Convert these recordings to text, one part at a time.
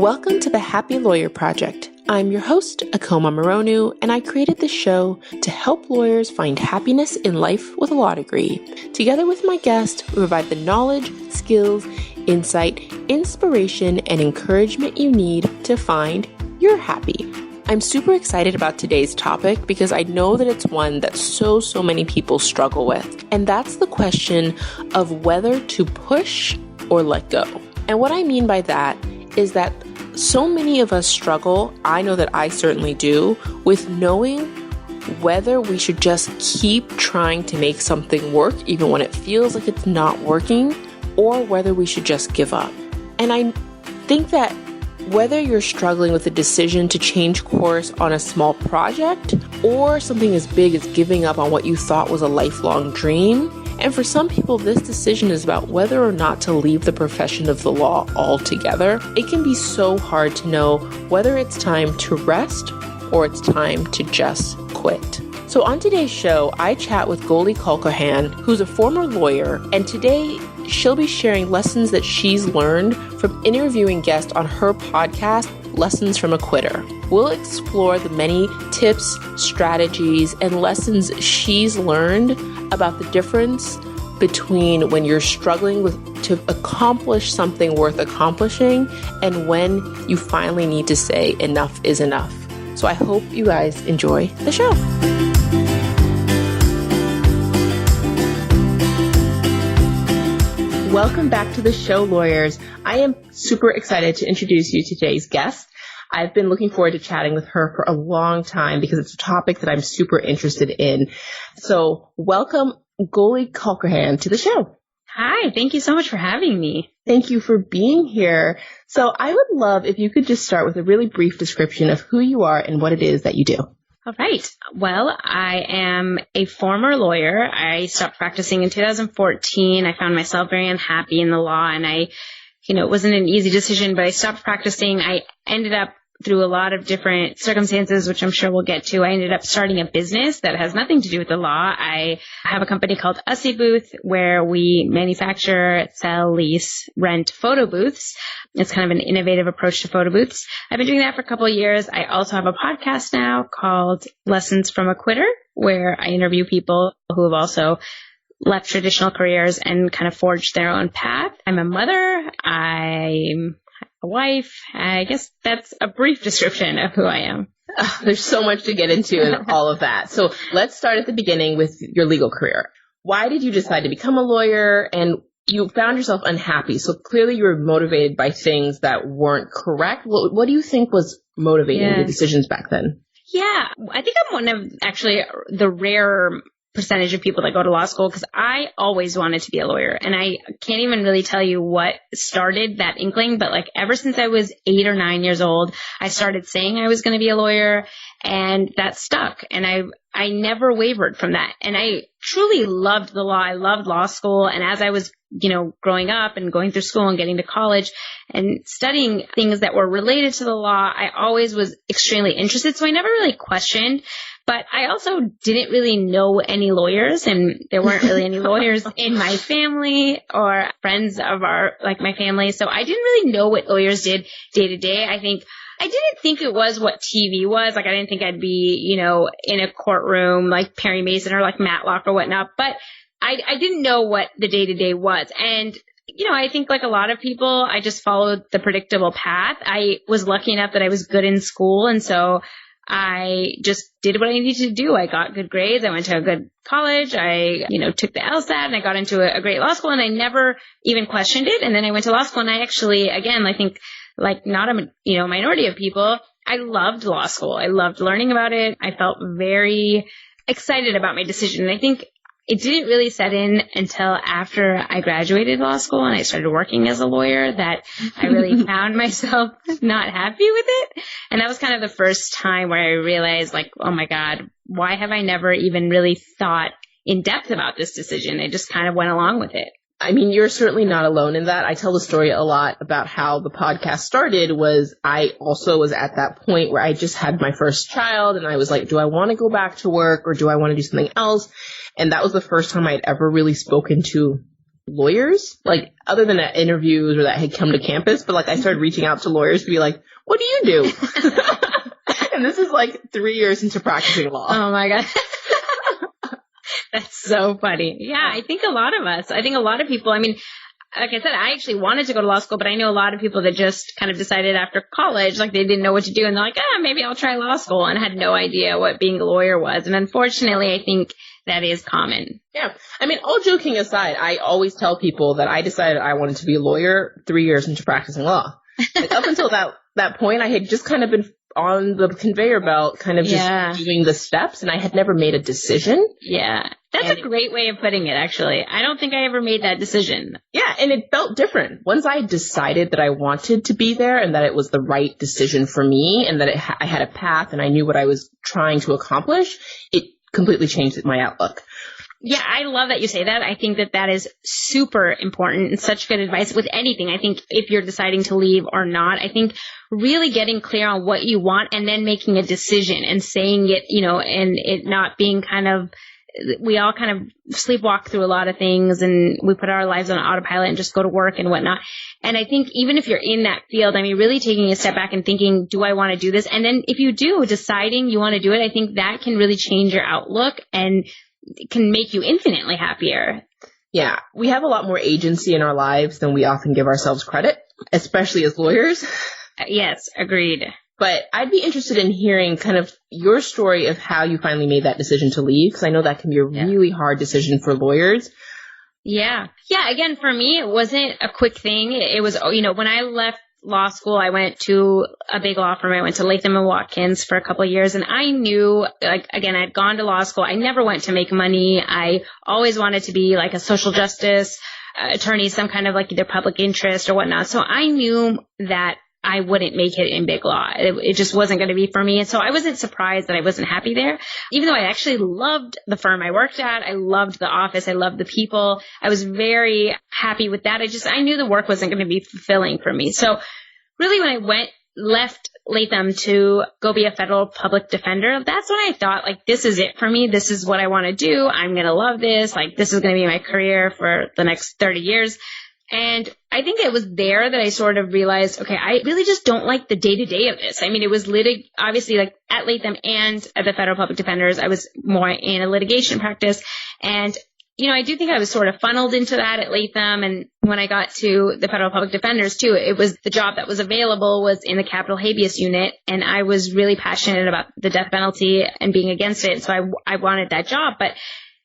Welcome to the Happy Lawyer Project. I'm your host, Akoma Moronu, and I created this show to help lawyers find happiness in life with a law degree. Together with my guest, we provide the knowledge, skills, insight, inspiration, and encouragement you need to find you're happy. I'm super excited about today's topic because I know that it's one that so many people struggle with, and that's the question of whether to push or let go. And what I mean by that is that so many of us struggle, I know that I certainly do, with knowing whether we should just keep trying to make something work even when it feels like it's not working, or whether we should just give up. And I think that whether you're struggling with a decision to change course on a small project, or something as big as giving up on what you thought was a lifelong dream, and for some people, this decision is about whether or not to leave the profession of the law altogether. It can be so hard to know whether it's time to rest or it's time to just quit. So on today's show, I chat with Goli Kalkhoran, who's a former lawyer, and today she'll be sharing lessons that she's learned from interviewing guests on her podcast, Lessons from a Quitter. We'll explore the many tips, strategies, and lessons she's learned about the difference between when you're struggling to accomplish something worth accomplishing and when you finally need to say enough is enough. So I hope you guys enjoy the show. Welcome back to the show, lawyers. I am super excited to introduce you to today's guest. I've been looking forward to chatting with her for a long time because it's a topic that I'm super interested in. So welcome, Goli Kalkhoran, to the show. Hi, thank you so much for having me. Thank you for being here. So I would love if you could just start with a really brief description of who you are and what it is that you do. All right. Well, I am a former lawyer. I stopped practicing in 2014. I found myself very unhappy in the law, and it wasn't an easy decision, but I stopped practicing. I ended up, through a lot of different circumstances, which I'm sure we'll get to, I ended up starting a business that has nothing to do with the law. I have a company called Ussie Booth where we manufacture, sell, lease, rent photo booths. It's kind of an innovative approach to photo booths. I've been doing that for a couple of years. I also have a podcast now called Lessons from a Quitter, where I interview people who have also left traditional careers and kind of forged their own path. I'm a mother. I'm a wife. I guess that's a brief description of who I am. There's so much to get into in all of that. So let's start at the beginning with your legal career. Why did you decide to become a lawyer? And you found yourself unhappy. So clearly you were motivated by things that weren't correct. What do you think was motivating your decisions back then? Yeah, I think I'm one of actually the rare percentage of people that go to law school, because I always wanted to be a lawyer, and I can't even really tell you what started that inkling, but ever since I was 8 or 9 years old, I started saying I was going to be a lawyer, and that stuck, and I never wavered from that, and I truly loved the law. I loved law school, and as I was growing up and going through school and getting to college and studying things that were related to the law, I always was extremely interested, so I never really questioned. But I also didn't really know any lawyers, and there weren't really any lawyers in my family or friends of my family. So I didn't really know what lawyers did day to day. I didn't think it was what TV was. I didn't think I'd be, in a courtroom like Perry Mason or like Matlock or whatnot. But I didn't know what the day to day was. And I think like a lot of people, I just followed the predictable path. I was lucky enough that I was good in school, and so I just did what I needed to do. I got good grades. I went to a good college. I, took the LSAT, and I got into a great law school, and I never even questioned it. And then I went to law school, and I actually, again, I think like not a, minority of people, I loved law school. I loved learning about it. I felt very excited about my decision. And I think it didn't really set in until after I graduated law school and I started working as a lawyer that I really found myself not happy with it. And that was kind of the first time where I realized, oh my God, why have I never even really thought in depth about this decision? I just kind of went along with it. I mean, you're certainly not alone in that. I tell the story a lot about how the podcast started. I also was at that point where I just had my first child, and I was like, do I want to go back to work or do I want to do something else? And that was the first time I'd ever really spoken to lawyers, like other than at interviews or that had come to campus, but like I started reaching out to lawyers to be like, what do you do? And this is like 3 years into practicing law. Oh my God. That's so funny. Yeah, I think a lot of people, I mean, like I said, I actually wanted to go to law school, but I know a lot of people that just kind of decided after college, like they didn't know what to do. And they're like, maybe I'll try law school, and had no idea what being a lawyer was. And unfortunately, I think that is common. Yeah. I mean, all joking aside, I always tell people that I decided I wanted to be a lawyer 3 years into practicing law. Like up until that point, I had just kind of been on the conveyor belt, kind of just doing the steps, and I had never made a decision. Yeah. That's a great way of putting it, actually. I don't think I ever made that decision. Yeah, and it felt different. Once I decided that I wanted to be there and that it was the right decision for me and that I had a path and I knew what I was trying to accomplish, it completely changed my outlook. Yeah, I love that you say that. I think that is super important and such good advice with anything. I think if you're deciding to leave or not, I think really getting clear on what you want and then making a decision and saying it, and it not being kind of, we all kind of sleepwalk through a lot of things and we put our lives on autopilot and just go to work and whatnot. And I think even if you're in that field, I mean, really taking a step back and thinking, do I want to do this? And then if you do, deciding you want to do it, I think that can really change your outlook and can make you infinitely happier. Yeah, we have a lot more agency in our lives than we often give ourselves credit, especially as lawyers. Yes, agreed. But I'd be interested in hearing kind of your story of how you finally made that decision to leave, because I know that can be a really hard decision for lawyers. Yeah. Yeah, again, for me, it wasn't a quick thing. It was, when I left law school, I went to a big law firm. I went to Latham & Watkins for a couple of years, and I knew, again, I'd gone to law school. I never went to make money. I always wanted to be like a social justice attorney, some kind of like either public interest or whatnot. So I knew that I wouldn't make it in big law. It just wasn't going to be for me. And so I wasn't surprised that I wasn't happy there, even though I actually loved the firm I worked at. I loved the office. I loved the people. I was very happy with that. I knew the work wasn't going to be fulfilling for me. So really when I left Latham to go be a federal public defender, that's when I thought, like, this is it for me. This is what I want to do. I'm going to love this. Like, this is going to be my career for the next 30 years. And I think it was there that I sort of realized, okay, I really just don't like the day-to-day of this. I mean, it was obviously like at Latham and at the Federal Public Defenders, I was more in a litigation practice. And, I do think I was sort of funneled into that at Latham. And when I got to the Federal Public Defenders too, it was the job that was available was in the capital habeas unit. And I was really passionate about the death penalty and being against it. So I wanted that job. But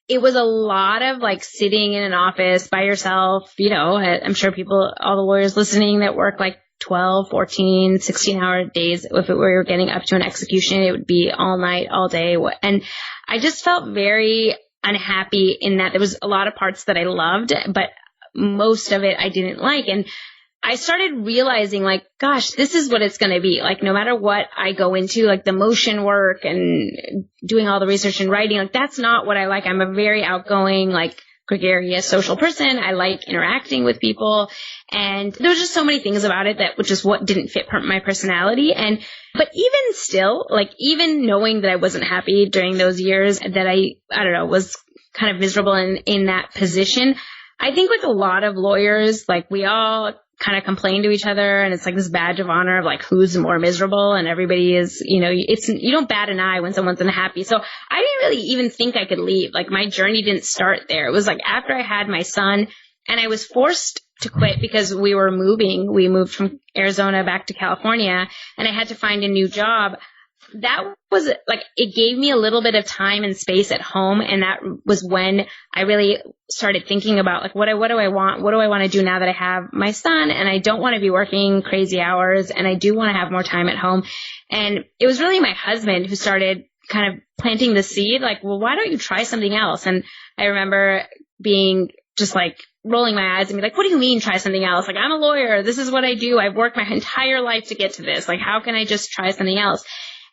it was a lot of like sitting in an office by yourself. I'm sure all the lawyers listening that work like 12, 14, 16-hour days. If we were getting up to an execution, it would be all night, all day. And I just felt very unhappy in that there was a lot of parts that I loved, but most of it I didn't like. And I started realizing, like, gosh, this is what it's going to be. Like, no matter what I go into, like the motion work and doing all the research and writing, like, that's not what I like. I'm a very outgoing, like, gregarious social person. I like interacting with people. And there was just so many things about it that, which is what didn't fit my personality. But even still, like, even knowing that I wasn't happy during those years, that I don't know, was kind of miserable in that position, I think like a lot of lawyers, like, we all kind of complain to each other, and it's like this badge of honor of like who's more miserable, and everybody is, you don't bat an eye when someone's unhappy. So I didn't really even think I could leave. Like, my journey didn't start there. It was like after I had my son and I was forced to quit because we moved from Arizona back to California, and I had to find a new job. That was like, it gave me a little bit of time and space at home. And that was when I really started thinking about like, what do I want? What do I want to do now that I have my son and I don't want to be working crazy hours and I do want to have more time at home? And it was really my husband who started kind of planting the seed, like, well, why don't you try something else? And I remember being just like rolling my eyes and be like, what do you mean try something else? Like, I'm a lawyer. This is what I do. I've worked my entire life to get to this. Like, how can I just try something else?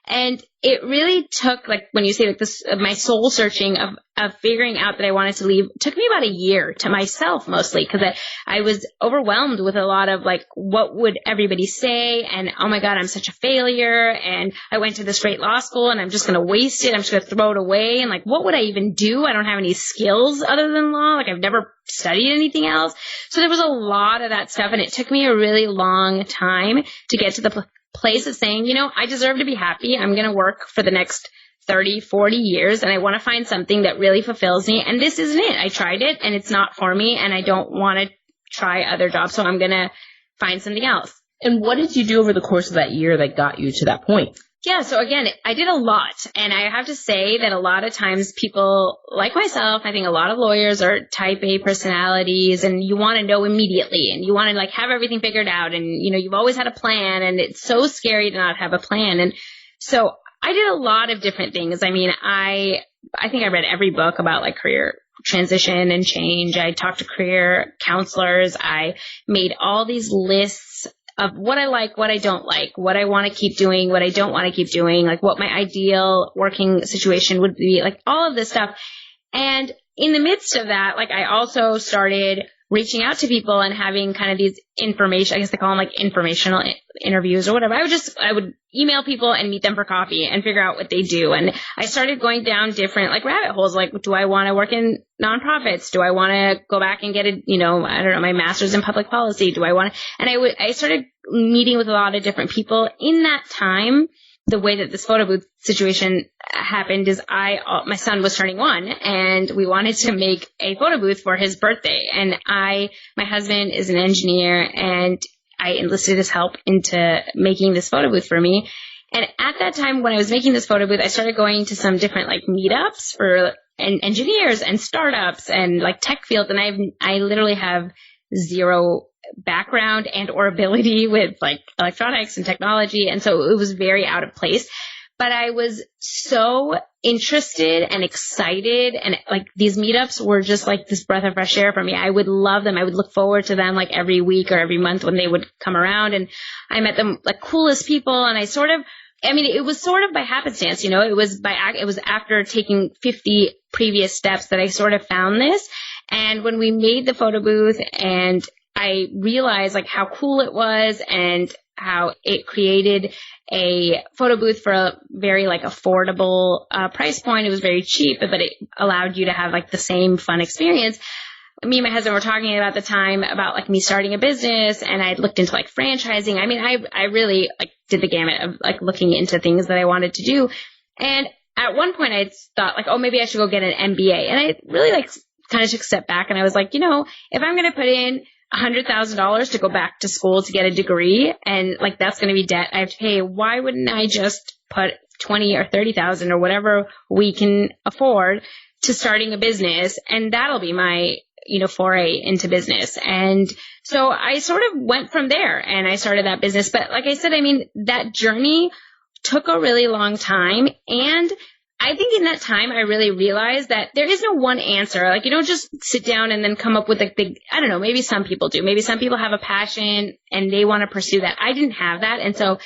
And it really took, like, when you say like this, my soul searching of figuring out that I wanted to leave, took me about a year to myself mostly, because I was overwhelmed with a lot of like, what would everybody say? And oh my God, I'm such a failure. And I went to this great law school and I'm just going to waste it. I'm just going to throw it away. And like, what would I even do? I don't have any skills other than law. Like, I've never studied anything else. So there was a lot of that stuff. And it took me a really long time to get to the place of saying, you know, I deserve to be happy. I'm going to work for the next 30, 40 years, and I want to find something that really fulfills me. And this isn't it. I tried it and it's not for me, and I don't want to try other jobs. So I'm going to find something else. And what did you do over the course of that year that got you to that point? Yeah. So again, I did a lot. And I have to say that a lot of times people like myself, I think a lot of lawyers are type A personalities, and you want to know immediately, and you want to like have everything figured out. And, you know, you've always had a plan, and it's so scary to not have a plan. And so I did a lot of different things. I mean, I think I read every book about like career transition and change. I talked to career counselors. I made all these lists of what I like, what I don't like, what I want to keep doing, what I don't want to keep doing, like what my ideal working situation would be, like all of this stuff. And in the midst of that, like I also started reaching out to people and having kind of these information, I guess they call them like informational interviews or whatever. I would email people and meet them for coffee and figure out what they do. And I started going down different like rabbit holes. Like, do I want to work in nonprofits? Do I want to go back and get a, you know, I don't know, my master's in public policy? Do I want to, and I started meeting with a lot of different people in that time. The way that this photo booth situation happened is my son was turning 1, and we wanted to make a photo booth for his birthday. And my husband is an engineer, and I enlisted his help into making this photo booth for me. And at that time, when I was making this photo booth, I started going to some different like meetups for engineers and startups and like tech fields. And I literally have zero background and or ability with like electronics and technology. And so it was very out of place. But I was so interested and excited, and like these meetups were just like this breath of fresh air for me. I would love them. I would look forward to them like every week or every month when they would come around, and I met them like coolest people. And it was sort of by happenstance, you know, it was after taking 50 previous steps that I sort of found this. And when we made the photo booth and I realized like how cool it was and how it created a photo booth for a very like affordable price point. It was very cheap, but it allowed you to have like the same fun experience. Me and my husband were talking about the time about like me starting a business, and I looked into like franchising. I mean, I really like did the gamut of like looking into things that I wanted to do. And at one point I thought like, oh, maybe I should go get an MBA. And I really like kind of took a step back, and I was like, you know, if I'm going to put in $100,000 to go back to school to get a degree, and like that's going to be debt I have to pay, why wouldn't I just put 20 or 30,000 or whatever we can afford to starting a business, and that'll be my, you know, foray into business. And so I sort of went from there and I started that business. But like I said, I mean, that journey took a really long time, and I think in that time, I really realized that there is no one answer. Like, you don't just sit down and then come up with like I don't know, maybe some people do. Maybe some people have a passion and they want to pursue that. I didn't have that. And so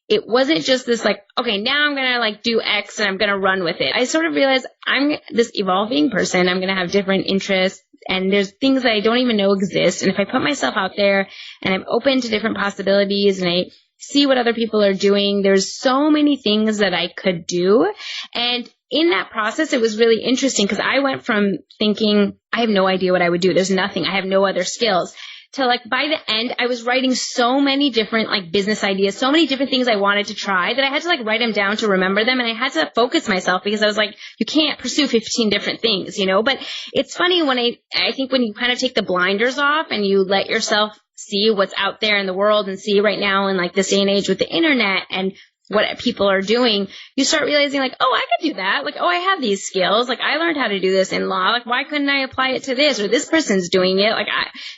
it wasn't just this like, okay, now I'm going to like do X and I'm going to run with it. I sort of realized I'm this evolving person. I'm going to have different interests, and there's things that I don't even know exist. And if I put myself out there and I'm open to different possibilities and I see what other people are doing, there's so many things that I could do. And in that process, it was really interesting because I went from thinking, I have no idea what I would do. There's nothing. I have no other skills. To like by the end, I was writing so many different like business ideas, so many different things I wanted to try that I had to like write them down to remember them. And I had to focus myself because I was like, you can't pursue 15 different things, you know. But it's funny when I think when you kind of take the blinders off and you let yourself see what's out there in the world and see right now in like this day and age with the internet and what people are doing, you start realizing like, oh, I could do that. Like, oh, I have these skills. Like, I learned how to do this in law. Like, why couldn't I apply it to this, or this person's doing it? Like,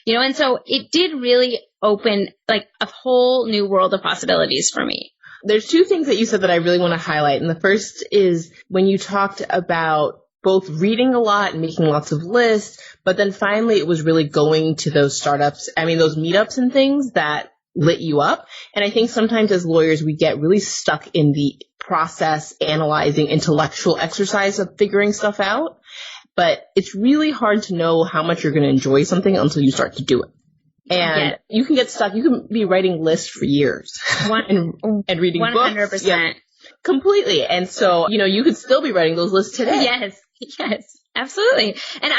and so it did really open like a whole new world of possibilities for me. There's two things that you said that I really want to highlight. And the first is when you talked about both reading a lot and making lots of lists, but then finally it was really going to those startups, those meetups and things that lit you up. And I think sometimes as lawyers, we get really stuck in the process, analyzing, intellectual exercise of figuring stuff out. But it's really hard to know how much you're going to enjoy something until you start to do it. And you can get stuck. You can be writing lists for years and reading 100%. Books. 100%. Yeah, completely. And so, you could still be writing those lists today. Yes, absolutely. And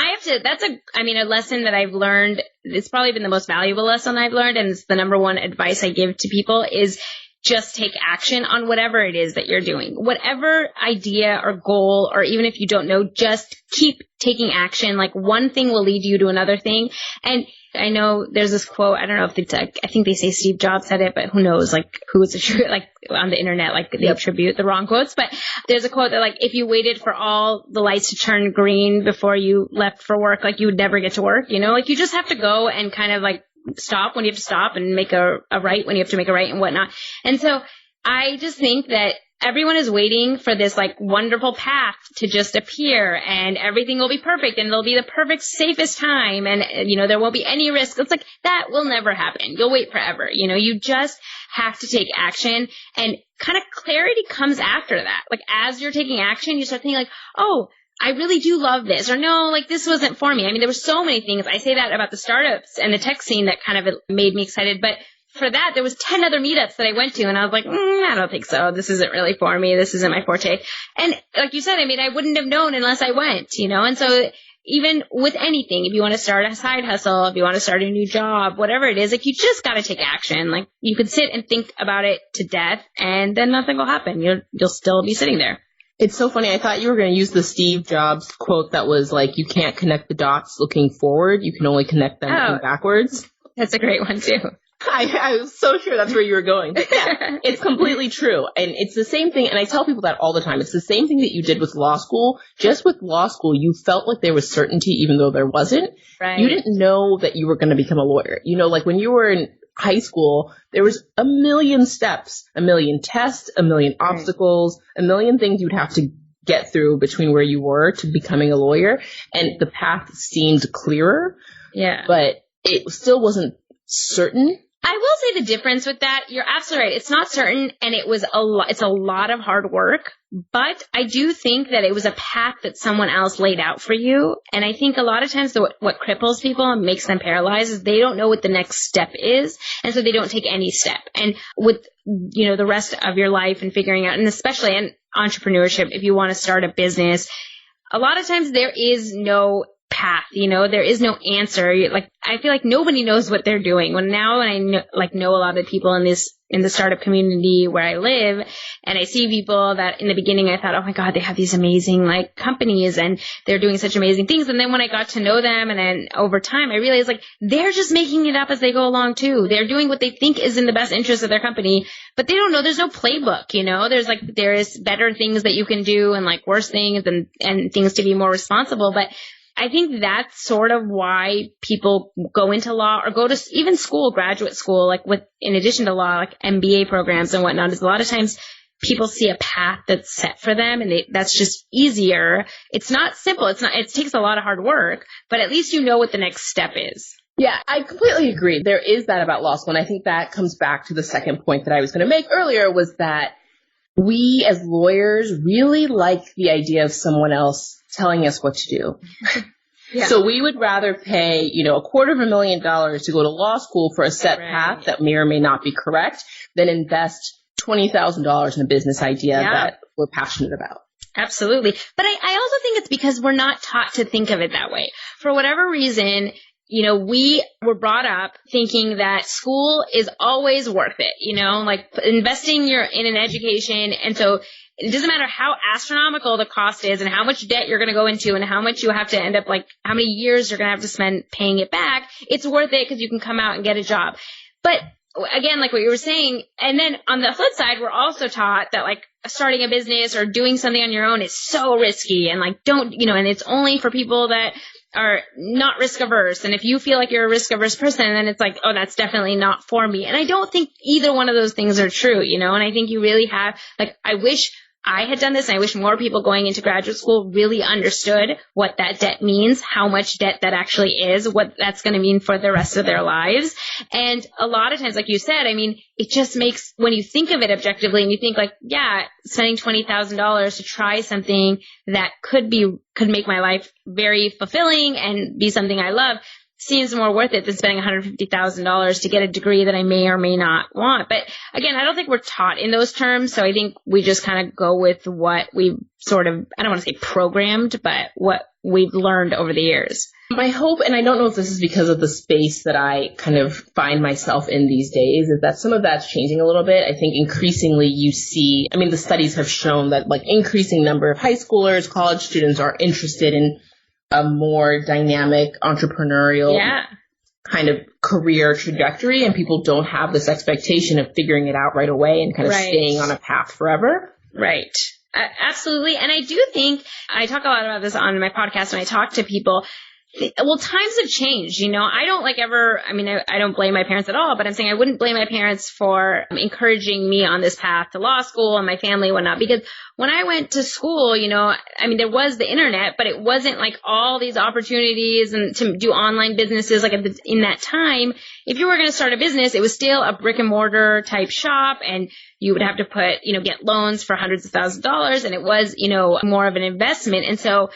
that's a lesson that I've learned. It's probably been the most valuable lesson I've learned. And it's the number one advice I give to people is just take action on whatever it is that you're doing. Whatever idea or goal, or even if you don't know, just keep taking action. Like one thing will lead you to another thing. And I know there's this quote, I don't know if it's, I think they say Steve Jobs said it, but who knows, who is on the internet, they attribute the wrong quotes. But there's a quote that if you waited for all the lights to turn green before you left for work, you would never get to work, you just have to go and kind of stop when you have to stop and make a right when you have to make a right and whatnot. And so I just think that everyone is waiting for this wonderful path to just appear and everything will be perfect and it'll be the perfect safest time and there won't be any risk. It's that will never happen. You'll wait forever. You just have to take action, and kind of clarity comes after that. As you're taking action, you start thinking oh, I really do love this, or no, this wasn't for me. I mean, there were so many things. I say that about the startups and the tech scene that kind of made me excited, but for that, there was 10 other meetups that I went to, and I was I don't think so. This isn't really for me. This isn't my forte. And like you said, I wouldn't have known unless I went, And so even with anything, if you want to start a side hustle, if you want to start a new job, whatever it is, you just got to take action. You could sit and think about it to death, and then nothing will happen. You'll still be sitting there. It's so funny. I thought you were going to use the Steve Jobs quote that was you can't connect the dots looking forward. You can only connect them looking backwards. That's a great one too. I was so sure that's where you were going. But yeah, it's completely true. And it's the same thing. And I tell people that all the time. It's the same thing that you did with law school. Just with law school, you felt like there was certainty even though there wasn't. Right. You didn't know that you were going to become a lawyer. When you were in high school, there was a million steps, a million tests, a million obstacles, a million things you'd have to get through between where you were to becoming a lawyer. And the path seemed clearer. Yeah. But it still wasn't certain. I will say the difference with that, you're absolutely right. It's not certain, and it's a lot of hard work, but I do think that it was a path that someone else laid out for you. And I think a lot of times what cripples people and makes them paralyzed is they don't know what the next step is, and so they don't take any step. And with, the rest of your life and figuring out, and especially in entrepreneurship, if you want to start a business, a lot of times there is no path, there is no answer. I feel like nobody knows what they're doing. When I know a lot of people in the startup community where I live, and I see people that in the beginning I thought, oh my God, they have these amazing companies and they're doing such amazing things. And then when I got to know them and then over time, I realized they're just making it up as they go along too. They're doing what they think is in the best interest of their company, but they don't know. There's no playbook, there is better things that you can do and worse things and things to be more responsible. But I think that's sort of why people go into law or go to even school, graduate school, in addition to law, MBA programs and whatnot, is a lot of times people see a path that's set for them and that's just easier. It's not simple. It takes a lot of hard work, but at least you know what the next step is. Yeah, I completely agree. There is that about law school. And I think that comes back to the second point that I was going to make earlier, was that we as lawyers really like the idea of someone else telling us what to do. Yeah. So we would rather pay, $250,000 to go to law school for a set path that may or may not be correct than invest $20,000 in a business idea that we're passionate about. Absolutely. But I also think it's because we're not taught to think of it that way. For whatever reason, we were brought up thinking that school is always worth it, investing in an education. And so it doesn't matter how astronomical the cost is and how much debt you're going to go into and how much you have to end up, how many years you're going to have to spend paying it back. It's worth it because you can come out and get a job. But again, what you were saying, and then on the flip side, we're also taught that starting a business or doing something on your own is so risky and don't, and it's only for people that are not risk averse. And if you feel like you're a risk averse person, then it's oh, that's definitely not for me. And I don't think either one of those things are true, and I think you really have, I wish I had done this, and I wish more people going into graduate school really understood what that debt means, how much debt that actually is, what that's going to mean for the rest of their lives. And a lot of times, like you said, I mean, it just makes, when you think of it objectively and you think like, yeah, spending $20,000 to try something that could make my life very fulfilling and be something I love, seems more worth it than spending $150,000 to get a degree that I may or may not want. But again, I don't think we're taught in those terms. So I think we just kind of go with what we've sort of, I don't want to say programmed, but what we've learned over the years. My hope, and I don't know if this is because of the space that I kind of find myself in these days, is that some of that's changing a little bit. I think increasingly you see, I mean, the studies have shown that like increasing number of high schoolers, college students are interested in a more dynamic entrepreneurial kind of career trajectory, and people don't have this expectation of figuring it out right away and kind of staying on a path forever. Right. Absolutely. And I do think, I talk a lot about this on my podcast when I talk to people. Well, times have changed, you know. I don't I don't blame my parents at all, but I'm saying I wouldn't blame my parents for encouraging me on this path to law school and my family and whatnot, because when I went to school, you know, I mean, there was the internet, but it wasn't like all these opportunities and to do online businesses like in that time. If you were going to start a business, it was still a brick and mortar type shop, and you would have to get loans for hundreds of thousands of dollars, and it was, you know, more of an investment. And so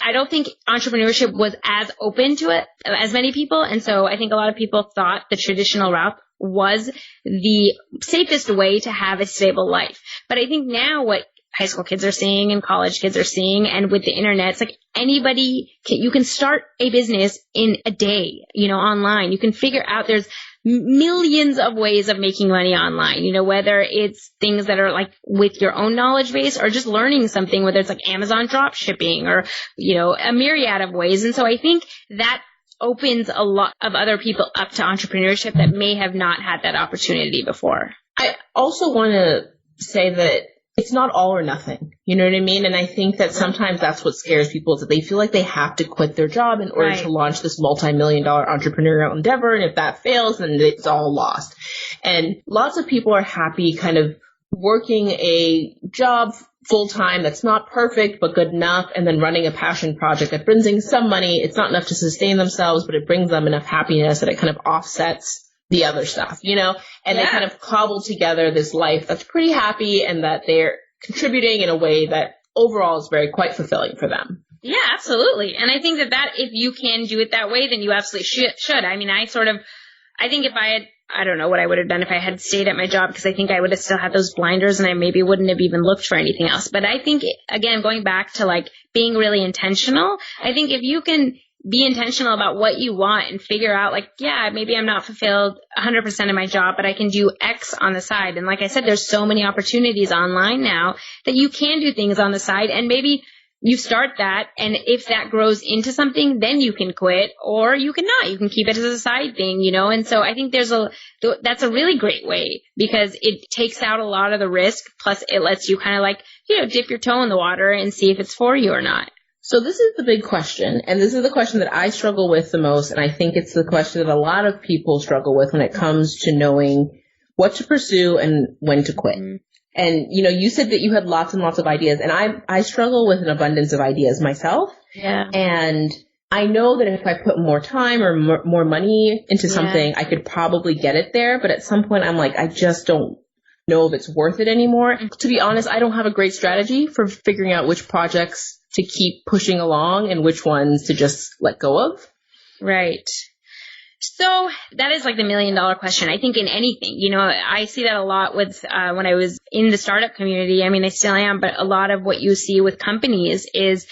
I don't think entrepreneurship was as open to it as many people. And so I think a lot of people thought the traditional route was the safest way to have a stable life. But I think now what high school kids are seeing and college kids are seeing, and with the internet, it's like you can start a business in a day, you know, online. You can figure out there's millions of ways of making money online, you know, whether it's things that are like with your own knowledge base or just learning something, whether it's like Amazon drop shipping or, you know, a myriad of ways. And so I think that opens a lot of other people up to entrepreneurship that may have not had that opportunity before. I also want to say that it's not all or nothing. You know what I mean? And I think that sometimes that's what scares people, is that they feel like they have to quit their job in order to launch this multi-million-dollar entrepreneurial endeavor. And if that fails, then it's all lost. And lots of people are happy kind of working a job full-time that's not perfect but good enough, and then running a passion project that brings in some money. It's not enough to sustain themselves, but it brings them enough happiness that it kind of offsets the other stuff, you know, and they kind of cobble together this life that's pretty happy and that they're contributing in a way that overall is quite fulfilling for them. Yeah, absolutely. And I think that if you can do it that way, then you absolutely should. I mean, I think if I don't know what I would have done if I had stayed at my job, because I think I would have still had those blinders and I maybe wouldn't have even looked for anything else. But I think, again, going back to like being really intentional, I think if you can be intentional about what you want and figure out like, yeah, maybe I'm not fulfilled 100% in my job, but I can do X on the side. And like I said, there's so many opportunities online now that you can do things on the side, and maybe you start that. And if that grows into something, then you can quit, or you cannot. You can keep it as a side thing, you know? And so I think that's a really great way, because it takes out a lot of the risk. Plus it lets you kind of like, you know, dip your toe in the water and see if it's for you or not. So this is the big question, and this is the question that I struggle with the most, and I think it's the question that a lot of people struggle with when it comes to knowing what to pursue and when to quit. Mm-hmm. And, you know, you said that you had lots and lots of ideas, and I struggle with an abundance of ideas myself. Yeah. And I know that if I put more time or more money into something, I could probably get it there, but at some point I'm like, I just don't know if it's worth it anymore. To be honest, I don't have a great strategy for figuring out which projects to keep pushing along and which ones to just let go of. Right. So that is like the $1 million question. I think in anything, you know, I see that a lot with when I was in the startup community. I mean, I still am, but a lot of what you see with companies is,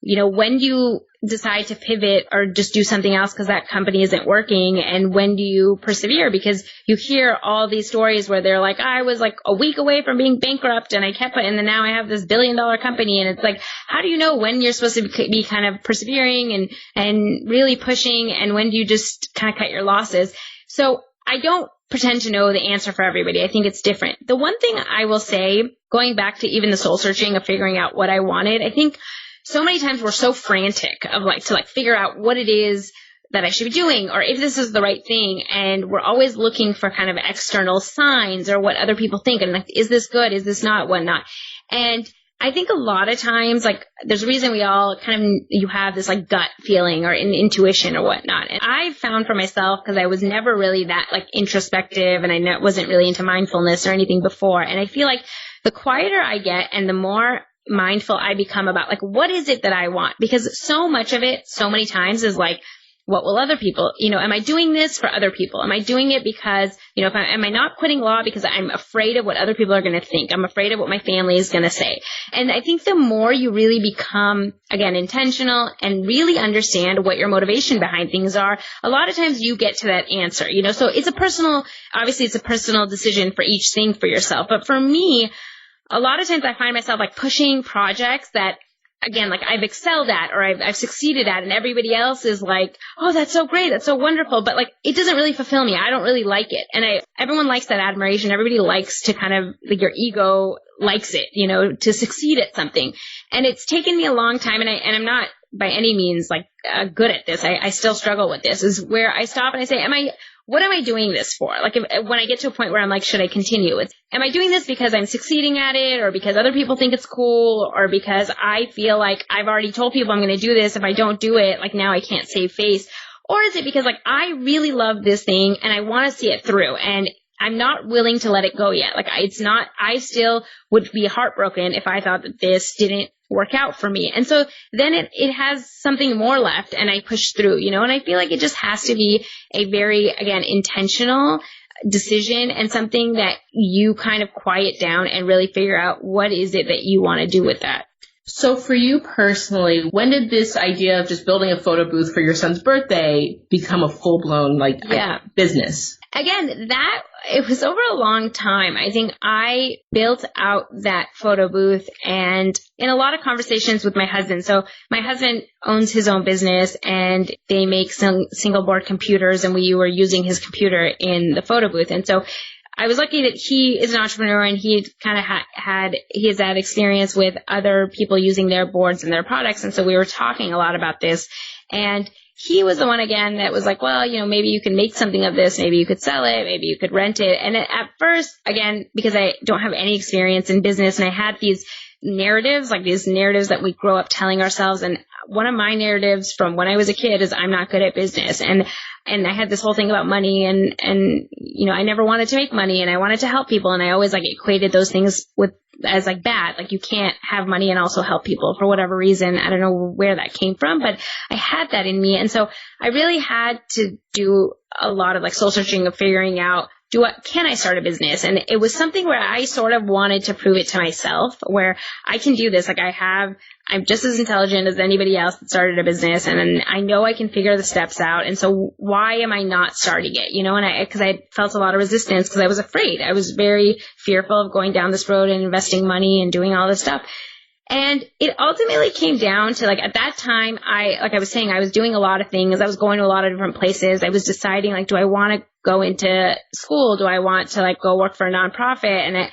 you know, when do you decide to pivot or just do something else because that company isn't working, and when do you persevere? Because you hear all these stories where they're like, I was like a week away from being bankrupt and I kept it, and then now I have this $1 billion company. And it's like, how do you know when you're supposed to be kind of persevering and really pushing, and when do you just kind of cut your losses? So I don't pretend to know the answer for everybody. I think it's different. The one thing I will say, going back to even the soul searching of figuring out what I wanted, I think so many times we're so frantic of to figure out what it is that I should be doing, or if this is the right thing. And we're always looking for kind of external signs or what other people think. And like, is this good? Is this not? Whatnot? And I think a lot of times, like, there's a reason we all kind of, you have this like gut feeling or an intuition or whatnot. And I found for myself, because I was never really that like introspective, and I wasn't really into mindfulness or anything before. And I feel like the quieter I get and the more mindful I become about like, what is it that I want? Because so much of it, so many times is like, what will other people, am I doing this for other people? Am I doing it because, am I not quitting law because I'm afraid of what other people are going to think? I'm afraid of what my family is going to say. And I think the more you really become, again, intentional and really understand what your motivation behind things are, a lot of times you get to that answer, so it's a personal decision for each thing for yourself. But for me, a lot of times I find myself like pushing projects that, again, like I've excelled at or I've succeeded at, and everybody else is like, oh, that's so great. That's so wonderful. But like, it doesn't really fulfill me. I don't really like it. And everyone likes that admiration. Everybody likes to kind of, like, your ego likes it, to succeed at something. And it's taken me a long time, and I'm not by any means like good at this. I still struggle with this, is where I stop and I say, what am I doing this for? Like, when I get to a point where I'm like, should I continue? Am I doing this because I'm succeeding at it, or because other people think it's cool, or because I feel like I've already told people I'm going to do this. If I don't do it, like, now I can't save face. Or is it because like I really love this thing and I want to see it through, and I'm not willing to let it go yet. Like, I still would be heartbroken if I thought that this didn't work out for me. And so then it has something more left, and I push through, and I feel like it just has to be a very, again, intentional decision, and something that you kind of quiet down and really figure out what is it that you want to do with that. So for you personally, when did this idea of just building a photo booth for your son's birthday become a full-blown business? Again, it was over a long time. I think I built out that photo booth, and in a lot of conversations with my husband. So my husband owns his own business, and they make some single board computers, and we were using his computer in the photo booth. And so I was lucky that he is an entrepreneur, and he kind of he has had experience with other people using their boards and their products. And so we were talking a lot about this, and he was the one, again, that was like, well, maybe you can make something of this. Maybe you could sell it. Maybe you could rent it. And at first, again, because I don't have any experience in business, and I had these narratives that we grow up telling ourselves. And one of my narratives from when I was a kid is I'm not good at business. And I had this whole thing about money, and I never wanted to make money, and I wanted to help people. And I always equated those things as bad. Like, you can't have money and also help people for whatever reason. I don't know where that came from, but I had that in me. And so I really had to do a lot of soul searching of figuring out, can I start a business? And it was something where I sort of wanted to prove it to myself, where I can do this. I'm just as intelligent as anybody else that started a business, and I know I can figure the steps out. And so why am I not starting it? Because I felt a lot of resistance, because I was afraid. I was very fearful of going down this road and investing money and doing all this stuff. And it ultimately came down to, at that time, I was saying, I was doing a lot of things. I was going to a lot of different places. I was deciding, do I want to go into school? Do I want to go work for a nonprofit?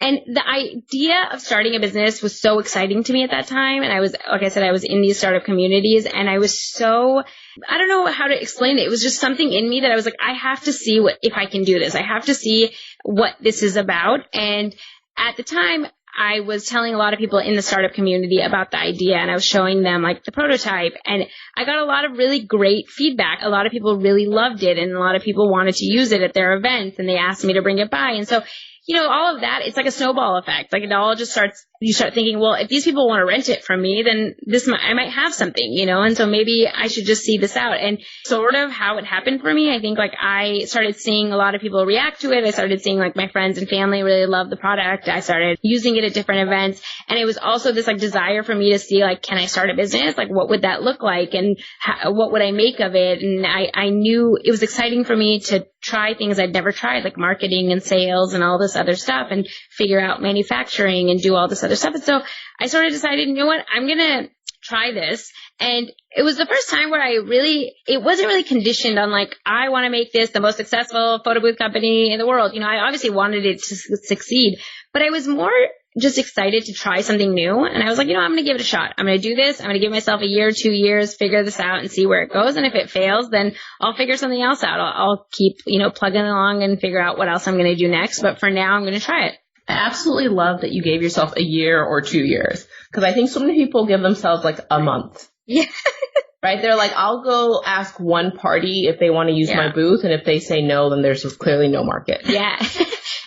And the idea of starting a business was so exciting to me at that time. And I was, like I said, I was in these startup communities, and I was so, I don't know how to explain it. It was just something in me that I was like, I have to see if I can do this. I have to see what this is about. And at the time, I was telling a lot of people in the startup community about the idea, and I was showing them the prototype, and I got a lot of really great feedback. A lot of people really loved it, and a lot of people wanted to use it at their events, and they asked me to bring it by. And so, all of that, it's like a snowball effect. It all just starts, you start thinking, well, if these people want to rent it from me, then I might have something, and so maybe I should just see this out. And sort of how it happened for me, I think I started seeing a lot of people react to it. I started seeing my friends and family really love the product. I started using it at different events. And it was also this desire for me to see, can I start a business? What would that look like? And what would I make of it? And I knew it was exciting for me to try things I'd never tried, like marketing and sales and all this other stuff, and figure out manufacturing and do all this other stuff. And so I sort of decided, you know what, I'm going to try this. And it was the first time where it wasn't really conditioned on I want to make this the most successful photo booth company in the world. I obviously wanted it to succeed, but I was more just excited to try something new. And I was like, I'm going to give it a shot. I'm going to do this. I'm going to give myself a year, 2 years, figure this out and see where it goes. And if it fails, then I'll figure something else out. I'll keep, plugging along and figure out what else I'm going to do next. But for now, I'm going to try it. I absolutely love that you gave yourself a year or 2 years, because I think so many people give themselves like a month. Yeah. Right? They're like, I'll go ask one party if they want to use my booth. And if they say no, then there's clearly no market. Yeah.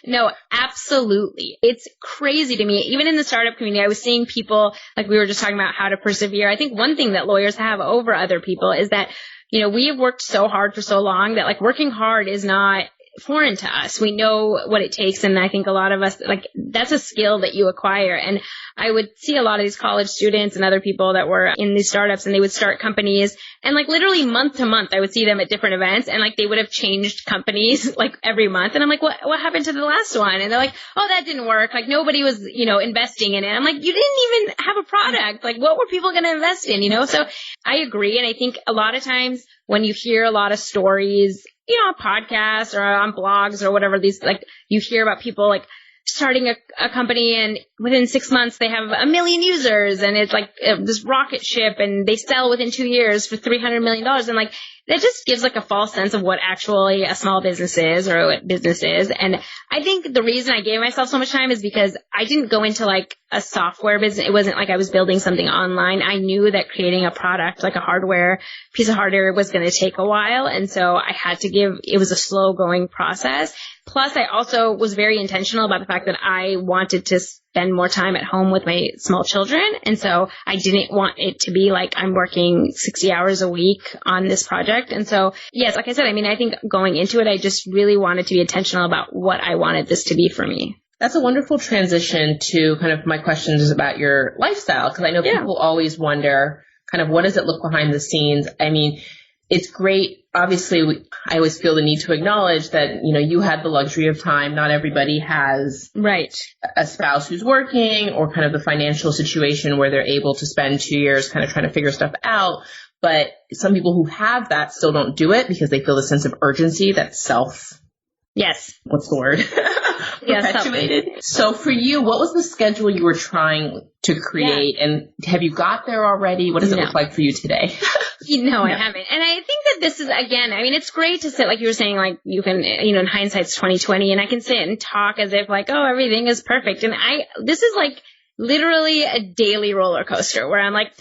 No, absolutely. It's crazy to me. Even in the startup community, I was seeing people, like we were just talking about how to persevere. I think one thing that lawyers have over other people is that, we have worked so hard for so long that like working hard is not foreign to us. We know what it takes. And I think a lot of us, like, that's a skill that you acquire. And I would see a lot of these college students and other people that were in these startups, and they would start companies, and like literally month to month, I would see them at different events, and like they would have changed companies like every month. And I'm like, what happened to the last one? And they're like, oh, that didn't work. Like nobody was, investing in it. I'm like, you didn't even have a product. Like what were people going to invest in? So I agree. And I think a lot of times when you hear a lot of stories, on podcasts or on blogs or whatever, these, like, you hear about people like starting a company, and within 6 months they have 1 million users, and it's like this rocket ship, and they sell within 2 years for $300 million. And like, that just gives like a false sense of what actually a small business is or what business is. And I think the reason I gave myself so much time is because I didn't go into like a software business. It wasn't like I was building something online. I knew that creating a product, like a piece of hardware, was going to take a while. And so I had to it was a slow going process. Plus, I also was very intentional about the fact that I wanted to spend more time at home with my small children. And so I didn't want it to be like I'm working 60 hours a week on this project. And so, yes, like I said, I think going into it, I just really wanted to be intentional about what I wanted this to be for me. That's a wonderful transition to kind of my questions about your lifestyle, because I know people always wonder kind of what does it look behind the scenes. It's great. Obviously, I always feel the need to acknowledge that, you had the luxury of time. Not everybody has a spouse who's working, or kind of the financial situation where they're able to spend 2 years kind of trying to figure stuff out. But some people who have that still don't do it because they feel a sense of urgency that's what's the word? Perpetuated. So for you, what was the schedule you were trying to create? Yeah. And have you got there already? What does it look like for you today? I haven't. And I think that this is, again, it's great to sit, like you were saying, like you can, in hindsight's 2020, and I can sit and talk as if like, oh, everything is perfect. And this is like literally a daily roller coaster where I'm like,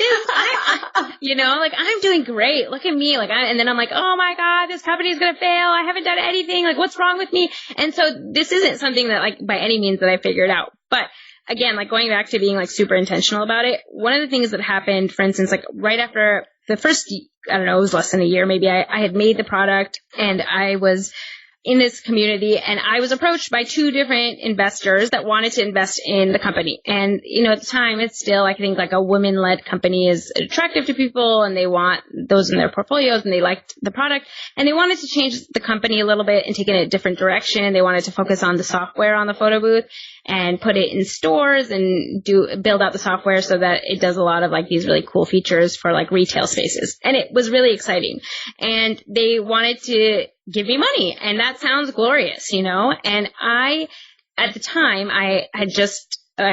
I'm doing great. Look at me. And then I'm like, oh my God, this company is going to fail. I haven't done anything. Like, what's wrong with me? And so this isn't something that like by any means that I figured out. But again, like going back to being like super intentional about it, one of the things that happened, for instance, like right after the first, I don't know, it was less than a year, maybe I had made the product, and I was in this community, and I was approached by 2 different investors that wanted to invest in the company. And, at the time, it's still, I think, like a women-led company is attractive to people, and they want those in their portfolios, and they liked the product. And they wanted to change the company a little bit and take it in a different direction. They wanted to focus on the software on the photo booth and put it in stores and build out the software so that it does a lot of like these really cool features for like retail spaces. And it was really exciting. And they wanted to give me money. And that sounds glorious, And at the time, I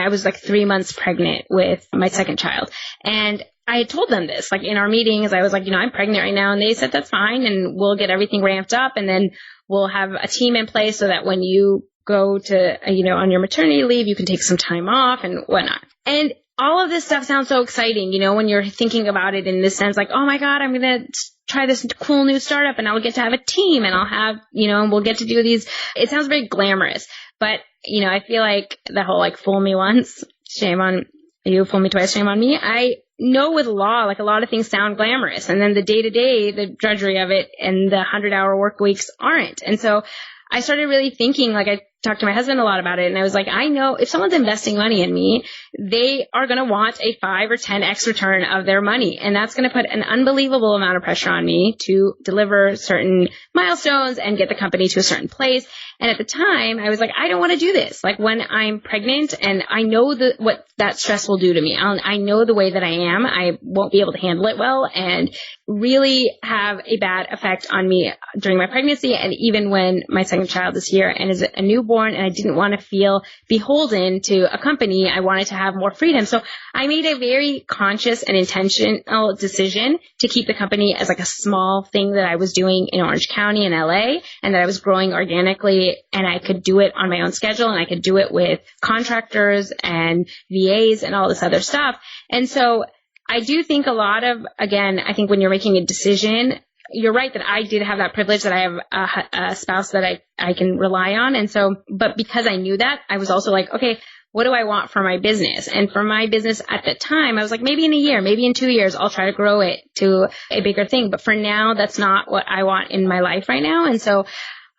was like 3 months pregnant with my second child. And I had told them this, like in our meetings, I was like, I'm pregnant right now. And they said, that's fine. And we'll get everything ramped up. And then we'll have a team in place so that when you go to, on your maternity leave, you can take some time off and whatnot. And all of this stuff sounds so exciting, when you're thinking about it in this sense, like, oh my God, I'm going to try this cool new startup, and I'll get to have a team, and I'll have, and we'll get to do these. It sounds very glamorous, but, I feel like the whole like fool me once, shame on you, fool me twice, shame on me. I know with law, like a lot of things sound glamorous, and then the day-to-day, the drudgery of it and the 100-hour work weeks aren't. And so I started really thinking, like I talked to my husband a lot about it, and I was like, I know if someone's investing money in me, they are going to want a 5 or 10x return of their money. And that's going to put an unbelievable amount of pressure on me to deliver certain milestones and get the company to a certain place. And at the time I was like, I don't want to do this. Like when I'm pregnant and I know what that stress will do to me. I know the way that I am, I won't be able to handle it well and really have a bad effect on me during my pregnancy. And even when my second child is here and is a newborn, and I didn't want to feel beholden to a company, I wanted to have more freedom. So I made a very conscious and intentional decision to keep the company as like a small thing that I was doing in Orange County and LA, and that I was growing organically, and I could do it on my own schedule, and I could do it with contractors and VAs and all this other stuff. And so I do think a lot of, again, I think when you're making a decision, you're right that I did have that privilege that I have a spouse that I can rely on. And so, but because I knew that, I was also like, okay, what do I want for my business? And for my business at the time, I was like, maybe in a year, maybe in 2 years, I'll try to grow it to a bigger thing. But for now, that's not what I want in my life right now. And so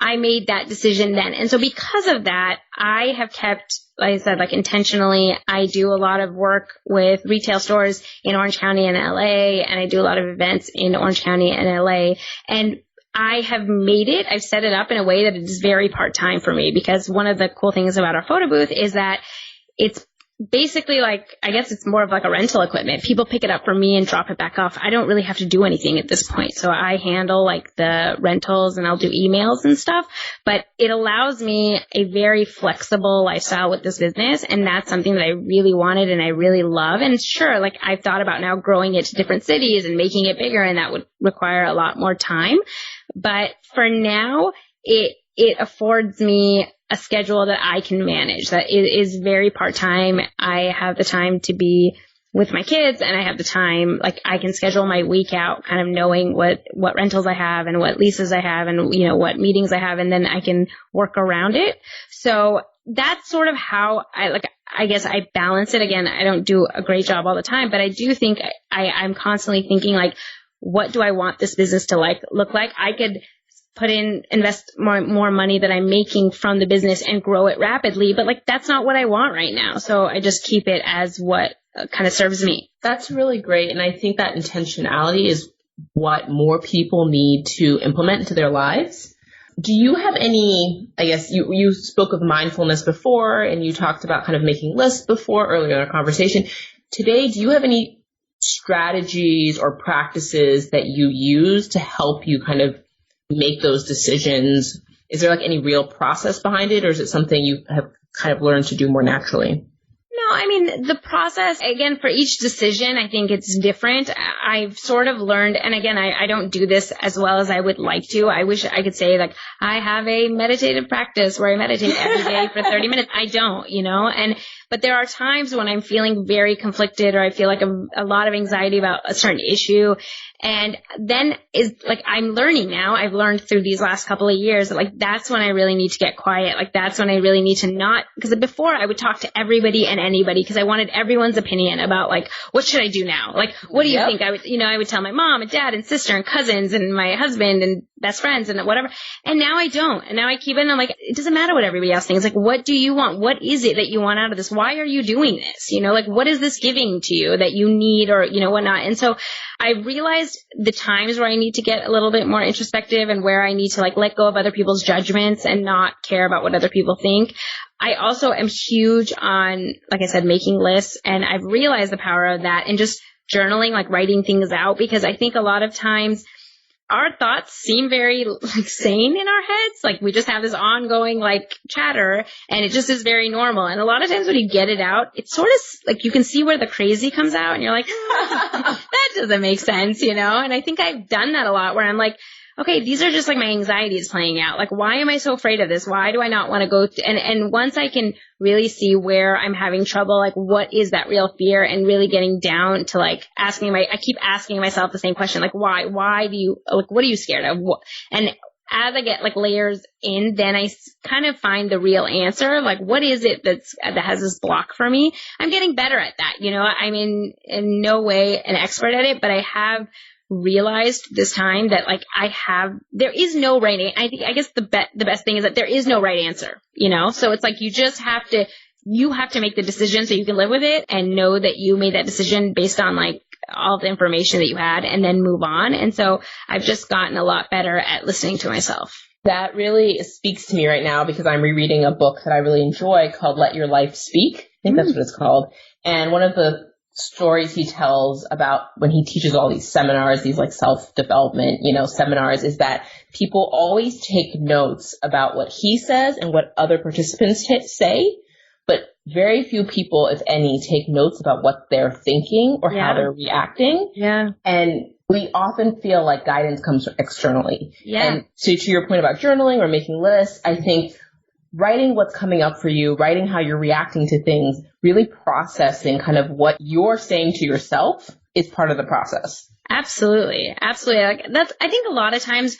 I made that decision then. And so because of that, I have kept, like I said, like intentionally, I do a lot of work with retail stores in Orange County and LA, and I do a lot of events in Orange County and LA. And I have I've set it up in a way that it is very part-time for me, because one of the cool things about our photo booth is that it's basically like, I guess it's more of like a rental equipment. People pick it up from me and drop it back off. I don't really have to do anything at this point. So I handle like the rentals and I'll do emails and stuff, but it allows me a very flexible lifestyle with this business. And that's something that I really wanted and I really love. And sure, like I've thought about now growing it to different cities and making it bigger, and that would require a lot more time. But for now, it affords me a schedule that I can manage, that it is very part-time. I have the time to be with my kids, and I have the time, like I can schedule my week out kind of knowing what rentals I have and what leases I have and, you know, what meetings I have, and then I can work around it. So that's sort of how I guess I balance it. Again, I don't do a great job all the time, but I do think I'm constantly thinking like, what do I want this business to look like? I could invest more money that I'm making from the business and grow it rapidly. But like, that's not what I want right now. So I just keep it as what kind of serves me. That's really great. And I think that intentionality is what more people need to implement into their lives. Do you have any, I guess you spoke of mindfulness before, and you talked about kind of making lists before earlier in our conversation. Today, do you have any strategies or practices that you use to help you kind of make those decisions? Is there like any real process behind it, or is it something you have kind of learned to do more naturally? No, I mean, the process, again, for each decision, I think it's different. I've sort of learned, and again, I don't do this as well as I would like to. I wish I could say like, I have a meditative practice where I meditate every day for 30 minutes. I don't, you know, but there are times when I'm feeling very conflicted, or I feel like a lot of anxiety about a certain issue. And then is like, I'm learning now, I've learned through these last couple of years that like, that's when I really need to get quiet. Like, that's when I really need to not, because before I would talk to everybody and anybody because I wanted everyone's opinion about like, what should I do now? Like, what do you think? I would tell my mom and dad and sister and cousins and my husband and best friends and whatever. And now I don't. And now I keep it, and I'm like, it doesn't matter what everybody else thinks. Like, what do you want? What is it that you want out of this? Why are you doing this? You know, like, what is this giving to you that you need, or, you know, whatnot? And so I realized the times where I need to get a little bit more introspective and where I need to like let go of other people's judgments and not care about what other people think. I also am huge on, like I said, making lists, and I've realized the power of that and just journaling, like writing things out, because I think a lot of times our thoughts seem very like sane in our heads. Like we just have this ongoing like chatter, and it just is very normal. And a lot of times when you get it out, it's sort of like you can see where the crazy comes out, and you're like, that doesn't make sense, you know? And I think I've done that a lot where I'm like, okay, these are just like my anxieties playing out. Like, why am I so afraid of this? Why do I not want to go? And once I can really see where I'm having trouble, like what is that real fear, and really getting down to like I keep asking myself the same question, like why do you, like, what are you scared of? And as I get like layers in, then I kind of find the real answer. Like, what is it that has this block for me? I'm getting better at that. You know, I'm in no way an expert at it, but I have realized this time that like there is no right answer. I guess the best thing is that there is no right answer, you know? So it's like you have to make the decision so you can live with it and know that you made that decision based on like all the information that you had, and then move on. And so I've just gotten a lot better at listening to myself. That really speaks to me right now because I'm rereading a book that I really enjoy called Let Your Life Speak. I think that's what it's called. And one of the stories he tells about when he teaches all these seminars, these like self-development, seminars, is that people always take notes about what he says and what other participants say, but very few people, if any, take notes about what they're thinking or how they're reacting. Yeah. And we often feel like guidance comes externally. Yeah. And so to your point about journaling or making lists, I think writing what's coming up for you, writing how you're reacting to things, really processing kind of what you're saying to yourself is part of the process. Absolutely. Absolutely. I think a lot of times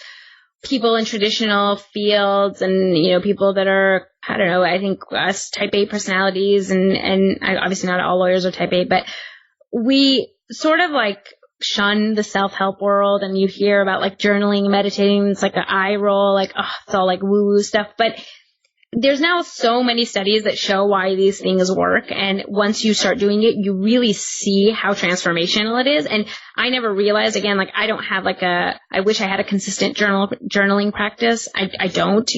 people in traditional fields and, people that are, I don't know, I think us type A personalities and obviously not all lawyers are type A, but we sort of shun the self-help world, and you hear about journaling, meditating, it's like an eye roll, it's all woo-woo stuff. But there's now so many studies that show why these things work. And once you start doing it, you really see how transformational it is. And I never realized, again, I don't have I wish I had a consistent journaling practice. I don't,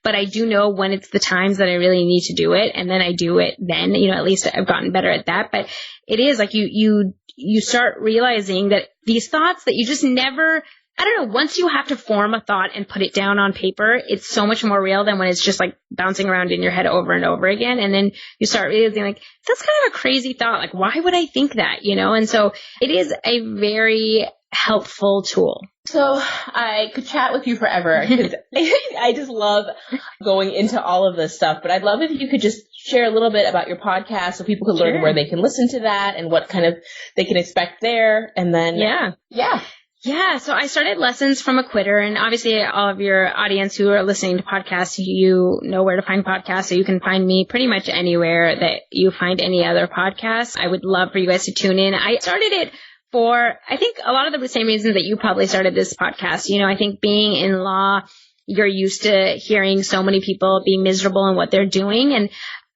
but I do know when it's the times that I really need to do it. And then I do it then, at least I've gotten better at that. But it is you start realizing that these thoughts that you just never, I don't know, once you have to form a thought and put it down on paper, it's so much more real than when it's just bouncing around in your head over and over again. And then you start realizing that's kind of a crazy thought. Why would I think that, And so it is a very helpful tool. So I could chat with you forever because I just love going into all of this stuff, but I'd love if you could just share a little bit about your podcast so people could learn where they can listen to that and what kind of they can expect there. And then, Yeah, so I started Lessons from a Quitter, and obviously all of your audience who are listening to podcasts, you know where to find podcasts, so you can find me pretty much anywhere that you find any other podcasts. I would love for you guys to tune in. I started it for, I think, a lot of the same reasons that you probably started this podcast. I think being in law, you're used to hearing so many people be miserable in what they're doing, and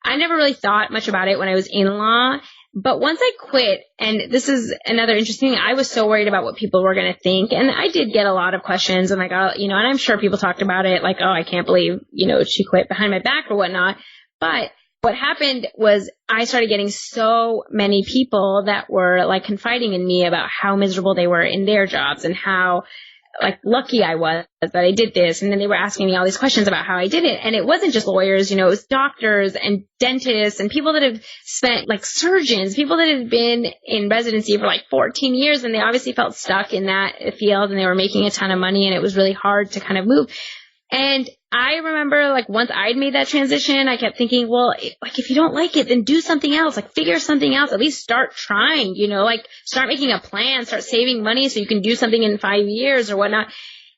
I never really thought much about it when I was in law. But once I quit, and this is another interesting thing, I was so worried about what people were going to think. And I did get a lot of questions and and I'm sure people talked about it oh, I can't believe, she quit behind my back or whatnot. But what happened was I started getting so many people that were confiding in me about how miserable they were in their jobs and how lucky I was that I did this. And then they were asking me all these questions about how I did it. And it wasn't just lawyers, it was doctors and dentists and people that have spent surgeons, people that had been in residency for 14 years. And they obviously felt stuck in that field and they were making a ton of money and it was really hard to kind of move. And I remember once I'd made that transition, I kept thinking, well, if you don't like it, then do something else, figure something else, at least start trying, start making a plan, start saving money so you can do something in 5 years or whatnot.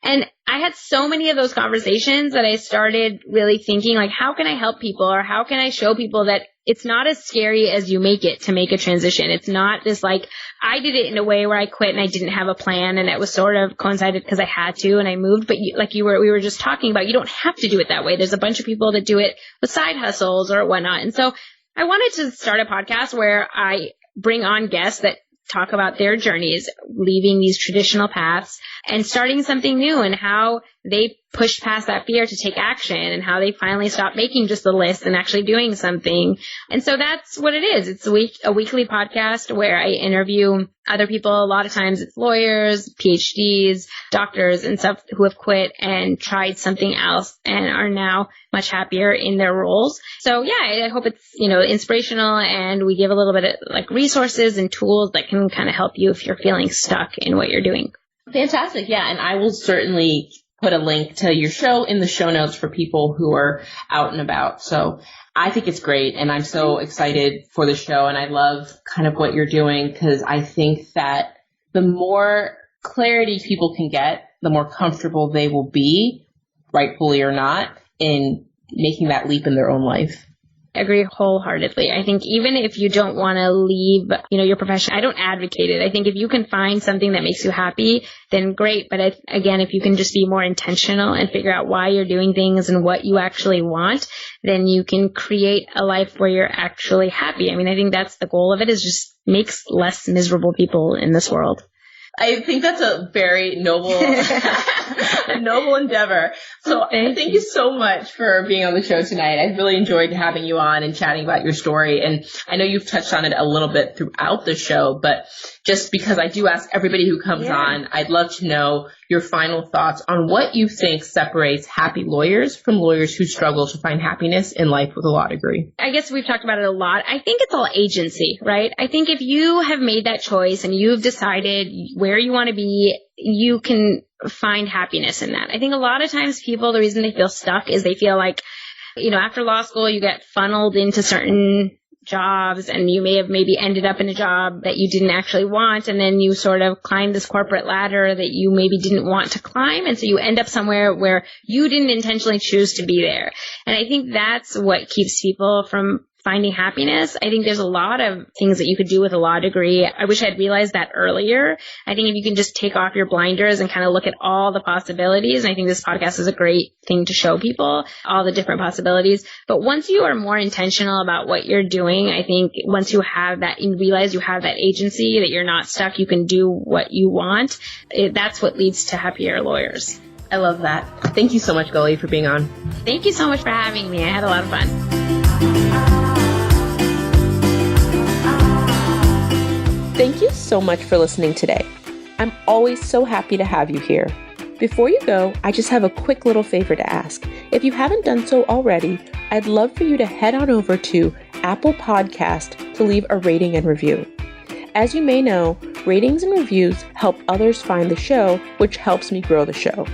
And I had so many of those conversations that I started really thinking, how can I help people or how can I show people that it's not as scary as you make it to make a transition. It's not this I did it in a way where I quit and I didn't have a plan and it was sort of coincided because I had to and I moved. But we were just talking about, you don't have to do it that way. There's a bunch of people that do it with side hustles or whatnot. And so I wanted to start a podcast where I bring on guests that talk about their journeys, leaving these traditional paths and starting something new and how they pushed past that fear to take action and how they finally stopped making just a list and actually doing something. And so that's what it is. It's a weekly podcast where I interview other people. A lot of times it's lawyers, PhDs, doctors and stuff who have quit and tried something else and are now much happier in their roles. So yeah, I hope it's, inspirational and we give a little bit of resources and tools that can kind of help you if you're feeling stuck in what you're doing. Fantastic. Yeah. And I will certainly put a link to your show in the show notes for people who are out and about. So I think it's great. And I'm so excited for the show. And I love kind of what you're doing because I think that the more clarity people can get, the more comfortable they will be, rightfully or not, in making that leap in their own life. I agree wholeheartedly. I think even if you don't want to leave, your profession, I don't advocate it. I think if you can find something that makes you happy, then great. But again, if you can just be more intentional and figure out why you're doing things and what you actually want, then you can create a life where you're actually happy. I think that's the goal of it, is just makes less miserable people in this world. I think that's a very noble, a noble endeavor. So thank you so much for being on the show tonight. I really enjoyed having you on and chatting about your story. And I know you've touched on it a little bit throughout the show, but just because I do ask everybody who comes on, I'd love to know your final thoughts on what you think separates happy lawyers from lawyers who struggle to find happiness in life with a law degree. I guess we've talked about it a lot. I think it's all agency, right? I think if you have made that choice and you've decided where you want to be, you can find happiness in that. I think a lot of times people, the reason they feel stuck is they feel like, after law school, you get funneled into certain jobs and you may have maybe ended up in a job that you didn't actually want, and then you sort of climb this corporate ladder that you maybe didn't want to climb, and so you end up somewhere where you didn't intentionally choose to be there. And I think that's what keeps people from finding happiness. I think there's a lot of things that you could do with a law degree. I wish I'd realized that earlier. I think if you can just take off your blinders and kind of look at all the possibilities, and I think this podcast is a great thing to show people all the different possibilities. But once you are more intentional about what you're doing, I think once you have that, you realize you have that agency, that you're not stuck, you can do what you want, that's what leads to happier lawyers. I love that. Thank you so much, Goli, for being on. Thank you so much for having me. I had a lot of fun. Thank you so much for listening today. I'm always so happy to have you here. Before you go, I just have a quick little favor to ask. If you haven't done so already, I'd love for you to head on over to Apple Podcast to leave a rating and review. As you may know, ratings and reviews help others find the show, which helps me grow the show.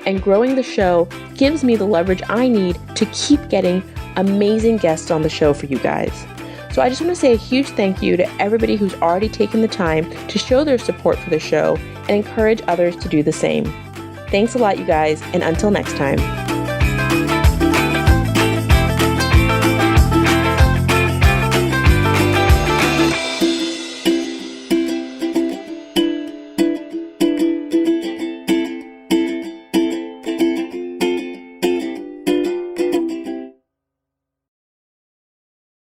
And growing the show gives me the leverage I need to keep getting amazing guests on the show for you guys. So I just want to say a huge thank you to everybody who's already taken the time to show their support for the show and encourage others to do the same. Thanks a lot, you guys, and until next time.